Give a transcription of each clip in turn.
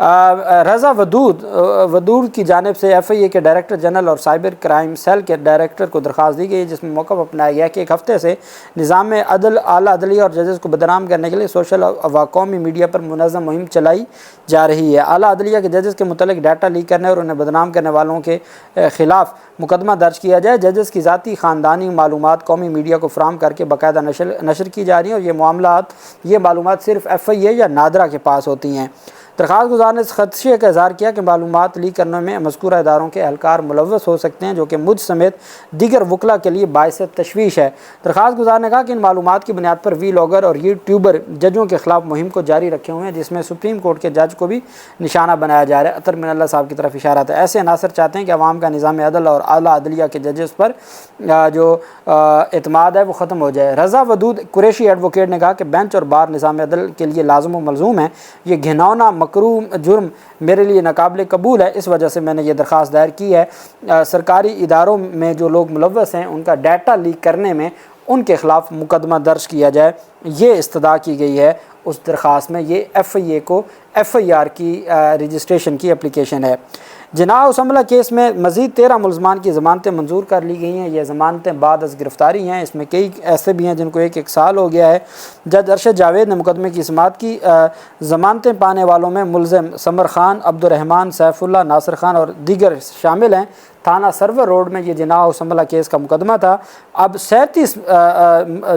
رضا ودود کی جانب سے FIA کے ڈائریکٹر جنرل اور سائبر کرائم سیل کے ڈائریکٹر کو درخواست دی گئی، جس میں موقف اپنایا گیا کہ ایک ہفتے سے نظام عدل، اعلیٰ عدلیہ اور ججز کو بدنام کرنے کے لیے سوشل و قومی میڈیا پر منظم مہم چلائی جا رہی ہے۔ اعلیٰ عدلیہ کے ججز کے متعلق ڈیٹا لیک کرنے اور انہیں بدنام کرنے والوں کے خلاف مقدمہ درج کیا جائے۔ ججز کی ذاتی خاندانی معلومات قومی میڈیا کو فراہم کر کے باقاعدہ نشر کی جا رہی ہیں، اور یہ معلومات صرف FIA یا نادرا کے پاس ہوتی ہیں۔ درخواست گزار نے اس خدشے کا اظہار کیا کہ معلومات لیک کرنے میں مذکورہ اداروں کے اہلکار ملوث ہو سکتے ہیں، جو کہ مجھ سمیت دیگر وکلاء کے لیے باعث تشویش ہے۔ درخواست گزار نے کہا کہ ان معلومات کی بنیاد پر ویلاگر اور یوٹیوبر ججوں کے خلاف مہم کو جاری رکھے ہوئے ہیں، جس میں سپریم کورٹ کے جج کو بھی نشانہ بنایا جا رہا ہے۔ اطہر من اللہ صاحب کی طرف اشارہ ہے۔ ایسے عناصر چاہتے ہیں کہ عوام کا نظام عدل اور اعلیٰ عدلیہ کے ججز پر جو اعتماد ہے وہ ختم ہو جائے۔ رضا ودود قریشی ایڈوکیٹ نے کہا کہ بینچ اور بار نظام عدل کے لیے لازم و ملزوم ہیں۔ یہ گھناؤنا مکروہ جرم میرے لیے ناقابل قبول ہے، اس وجہ سے میں نے یہ درخواست دائر کی ہے۔ سرکاری اداروں میں جو لوگ ملوث ہیں ان کا ڈیٹا لیک کرنے میں ان کے خلاف مقدمہ درج کیا جائے، یہ استدعا کی گئی ہے اس درخواست میں۔ یہ FIA کو FIR کی رجسٹریشن کی اپلیکیشن ہے۔ جناح اسمبلہ کیس میں مزید 13 ملزمان کی ضمانتیں منظور کر لی گئی ہیں۔ یہ ضمانتیں بعد از گرفتاری ہیں، اس میں کئی ایسے بھی ہیں جن کو ایک سال ہو گیا ہے۔ جج ارشد جاوید نے مقدمے کی سماعت کی۔ ضمانتیں پانے والوں میں ملزم سمر خان، عبد الرحمان، سیف اللہ، ناصر خان اور دیگر شامل ہیں۔ تھانہ سرور روڈ میں یہ جناح اسمبلہ کیس کا مقدمہ تھا۔ اب 37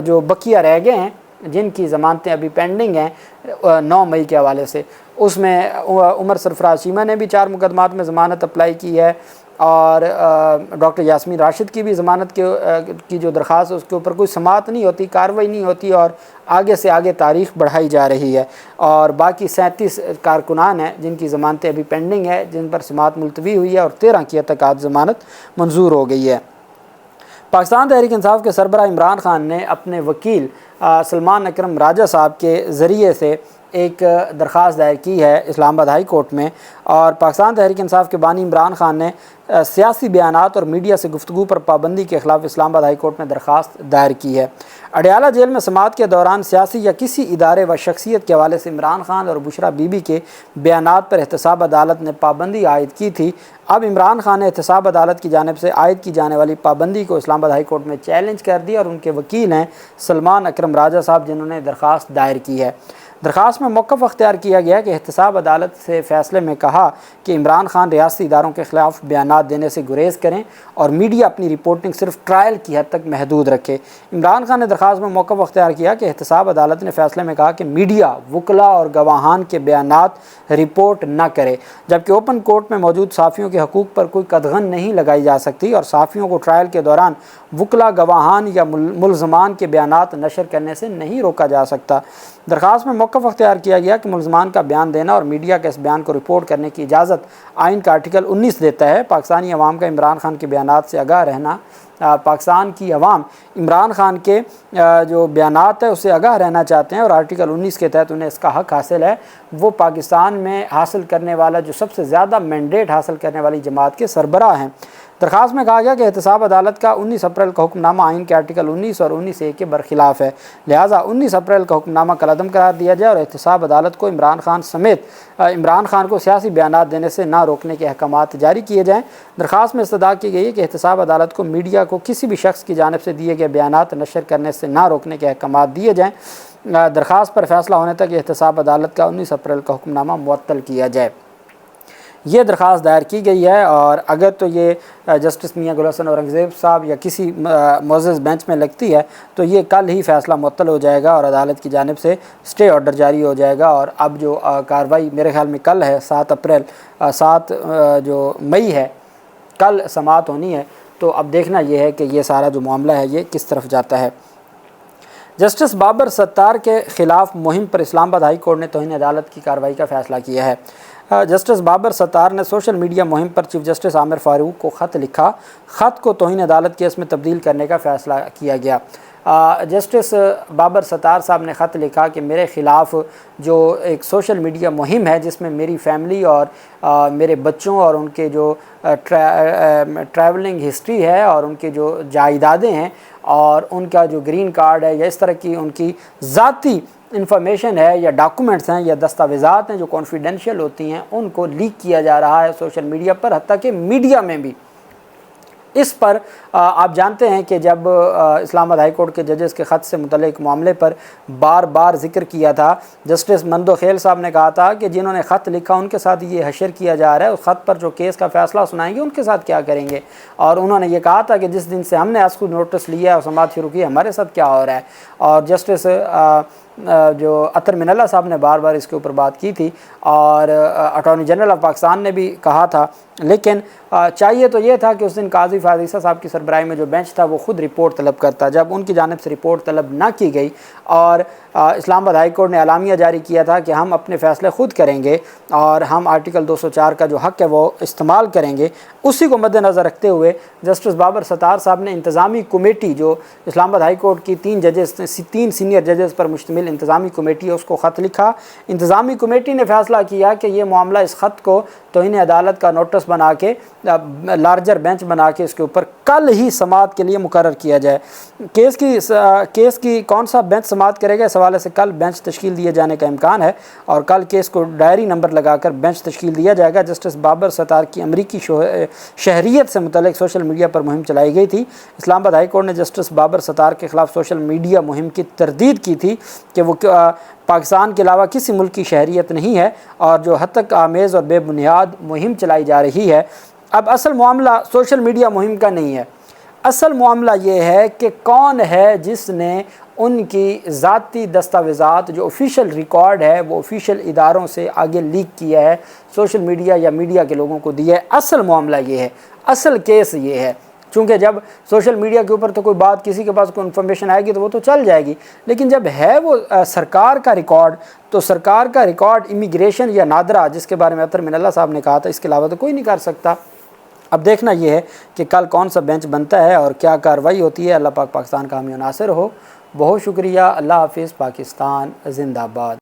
جو بقیہ رہ گئے ہیں جن کی ضمانتیں ابھی پینڈنگ ہیں 9 مئی کے حوالے سے، اس میں عمر سرفراز چیمہ نے بھی 4 مقدمات میں ضمانت اپلائی کی ہے، اور ڈاکٹر یاسمین راشد کی بھی ضمانت کی جو درخواست ہے اس کے اوپر کوئی سماعت نہیں ہوتی، کارروائی نہیں ہوتی، اور آگے سے آگے تاریخ بڑھائی جا رہی ہے۔ اور باقی 37 کارکنان ہیں جن کی ضمانتیں ابھی پینڈنگ ہے، جن پر سماعت ملتوی ہوئی ہے، اور 13 کی اب تک آج ضمانت منظور ہو گئی ہے۔ پاکستان تحریک انصاف کے سربراہ عمران خان نے اپنے وکیل سلمان اکرم راجہ صاحب کے ذریعے سے ایک درخواست دائر کی ہے اسلام آباد ہائی کورٹ میں، اور پاکستان تحریک انصاف کے بانی عمران خان نے سیاسی بیانات اور میڈیا سے گفتگو پر پابندی کے خلاف اسلام آباد ہائی کورٹ میں درخواست دائر کی ہے۔ اڈیالہ جیل میں سماعت کے دوران سیاسی یا کسی ادارے و شخصیت کے حوالے سے عمران خان اور بشرا بی بی کے بیانات پر احتساب عدالت نے پابندی عائد کی تھی۔ اب عمران خان نے احتساب عدالت کی جانب سے عائد کی جانے والی پابندی کو اسلام آباد ہائی کورٹ میں چیلنج کر دیا، اور ان کے وکیل ہیں سلمان اکرم راجہ صاحب جنہوں نے درخواست دائر کی ہے۔ درخواست میں موقف اختیار کیا گیا کہ احتساب عدالت سے فیصلے میں کہا کہ عمران خان ریاستی اداروں کے خلاف بیانات دینے سے گریز کریں اور میڈیا اپنی رپورٹنگ صرف ٹرائل کی حد تک محدود رکھے۔ عمران خان نے درخواست میں موقف اختیار کیا کہ احتساب عدالت نے فیصلے میں کہا کہ میڈیا وکلاء اور گواہان کے بیانات رپورٹ نہ کرے، جبکہ اوپن کورٹ میں موجود صحافیوں کے حقوق پر کوئی قدغن نہیں لگائی جا سکتی، اور صحافیوں کو ٹرائل کے دوران وکلاء، گواہان یا ملزمان کے بیانات نشر کرنے سے نہیں روکا جا سکتا۔ درخواست میں موقف اختیار کیا گیا کہ ملزمان کا بیان دینا اور میڈیا کے اس بیان کو رپورٹ کرنے کی اجازت آئین کا آرٹیکل 19 دیتا ہے۔ پاکستانی عوام کا عمران خان کے بیانات سے آگاہ رہنا، پاکستان کی عوام عمران خان کے جو بیانات ہے اس سے آگاہ رہنا چاہتے ہیں، اور آرٹیکل 19 کے تحت انہیں اس کا حق حاصل ہے۔ وہ پاکستان میں حاصل کرنے والا جو سب سے زیادہ مینڈیٹ حاصل کرنے والی جماعت کے سربراہ ہیں۔ درخواست میں کہا گیا کہ احتساب عدالت کا 19 اپریل کا حکم نامہ آئین کے آرٹیکل 19 اور 19(a) کے برخلاف ہے، لہٰذا 19 اپریل کا حکم نامہ کالعدم قرار دیا جائے، اور احتساب عدالت کو عمران خان سمیت عمران خان کو سیاسی بیانات دینے سے نہ روکنے کے احکامات جاری کیے جائیں۔ درخواست میں استدعا کی گئی ہے کہ احتساب عدالت کو میڈیا کو کسی بھی شخص کی جانب سے دیے گئے بیانات نشر کرنے سے نہ روکنے کے احکامات دیے جائیں۔ درخواست پر فیصلہ ہونے تک احتساب عدالت کا 19 اپریل کا حکم نامہ معطل کیا جائے۔ یہ درخواست دائر کی گئی ہے، اور اگر تو یہ جسٹس میاں گل حسن اورنگزیب صاحب یا کسی معزز بینچ میں لگتی ہے تو یہ کل ہی فیصلہ معطل ہو جائے گا، اور عدالت کی جانب سے اسٹے آرڈر جاری ہو جائے گا، اور اب جو کارروائی میرے خیال میں کل ہے 7 جو مئی ہے، کل سماعت ہونی ہے، تو اب دیکھنا یہ ہے کہ یہ سارا جو معاملہ ہے یہ کس طرف جاتا ہے۔ جسٹس بابر ستار کے خلاف مہم پر اسلام آباد ہائی کورٹ نے توہین عدالت کی کارروائی کا فیصلہ کیا ہے۔ جسٹس بابر ستار نے سوشل میڈیا مہم پر چیف جسٹس عامر فاروق کو خط لکھا۔ خط کو توہین عدالت کیس میں تبدیل کرنے کا فیصلہ کیا گیا۔ جسٹس بابر ستار صاحب نے خط لکھا کہ میرے خلاف جو ایک سوشل میڈیا مہم ہے جس میں میری فیملی اور میرے بچوں اور ان کے جو ٹریولنگ ہسٹری ہے اور ان کے جو جائیدادیں ہیں اور ان کا جو گرین کارڈ ہے یا اس طرح کی ان کی ذاتی انفارمیشن ہے یا ڈاکومنٹس ہیں یا دستاویزات ہیں جو کانفیڈینشیل ہوتی ہیں ان کو لیک کیا جا رہا ہے سوشل میڈیا پر، حتیٰ کہ میڈیا میں بھی۔ اس پر آپ جانتے ہیں کہ جب اسلام آباد ہائی کورٹ کے ججز کے خط سے متعلق معاملے پر بار بار ذکر کیا تھا، جسٹس مندو خیل صاحب نے کہا تھا کہ جنہوں نے خط لکھا ان کے ساتھ یہ حشر کیا جا رہا ہے، اس خط پر جو کیس کا فیصلہ سنائیں گے ان کے ساتھ کیا کریں گے، اور انہوں نے یہ کہا تھا کہ جس دن سے ہم نے اس کو نوٹس لیا اور سماعت شروع کی ہمارے ساتھ کیا ہو رہا ہے۔ اور جسٹس جو اطہر من اللہ صاحب نے بار بار اس کے اوپر بات کی تھی، اور اٹارنی جنرل آف پاکستان نے بھی کہا تھا، لیکن چاہیے تو یہ تھا کہ اس دن قاضی فائز عیسیٰ صاحب کی سربراہی میں جو بینچ تھا وہ خود رپورٹ طلب کرتا۔ جب ان کی جانب سے رپورٹ طلب نہ کی گئی اور اسلام آباد ہائی کورٹ نے اعلامیہ جاری کیا تھا کہ ہم اپنے فیصلے خود کریں گے اور ہم آرٹیکل 204 کا جو حق ہے وہ استعمال کریں گے، اسی کو مد نظر رکھتے ہوئے جسٹس بابر ستار صاحب نے انتظامی کمیٹی جو اسلام آباد ہائی کورٹ کی تین سینئر ججز پر مشتمل انتظامی کمیٹی ہے اس کو خط لکھا۔ انتظامی کمیٹی نے فیصلہ کیا کہ یہ معاملہ اس خط کو توہین عدالت کا نوٹس بنا کے لارجر بینچ بنا کے اس کے اوپر کل ہی سماعت کے لیے مقرر کیا جائے۔ کیس کی کون سا بینچ سماعت کرے گا اس حوالے سے کل بینچ تشکیل دیے جانے کا امکان ہے، اور کل کیس کو ڈائری نمبر لگا کر بینچ تشکیل دیا جائے گا۔ جسٹس بابر ستار کی امریکی شہریت سے متعلق سوشل میڈیا پر مہم چلائی گئی تھی۔ اسلام آباد ہائی کورٹ نے جسٹس بابر ستار کے خلاف سوشل میڈیا مہم کی تردید کی تھی کہ وہ پاکستان کے علاوہ کسی ملک کی شہریت نہیں ہے اور جو حد تک آمیز اور بے بنیاد مہم چلائی جا رہی ہے۔ اب اصل معاملہ سوشل میڈیا مہم کا نہیں ہے، اصل معاملہ یہ ہے کہ کون ہے جس نے ان کی ذاتی دستاویزات جو آفیشیل ریکارڈ ہے وہ آفیشیل اداروں سے آگے لیک کیا ہے، سوشل میڈیا یا میڈیا کے لوگوں کو دیا ہے۔ اصل معاملہ یہ ہے، اصل کیس یہ ہے، چونکہ جب سوشل میڈیا کے اوپر تو کوئی بات کسی کے پاس کوئی انفارمیشن آئے گی تو وہ تو چل جائے گی، لیکن جب ہے وہ سرکار کا ریکارڈ، تو سرکار کا ریکارڈ امیگریشن یا نادرا جس کے بارے میں اطہر من اللہ صاحب نے کہا تھا، اس کے علاوہ تو کوئی نہیں کر سکتا۔ اب دیکھنا یہ ہے کہ کل کون سا بینچ بنتا ہے اور کیا کارروائی ہوتی ہے۔ اللہ پاک پاکستان کا حامی و ناصر ہو۔ بہت شکریہ۔ اللہ حافظ۔ پاکستان زندہ باد۔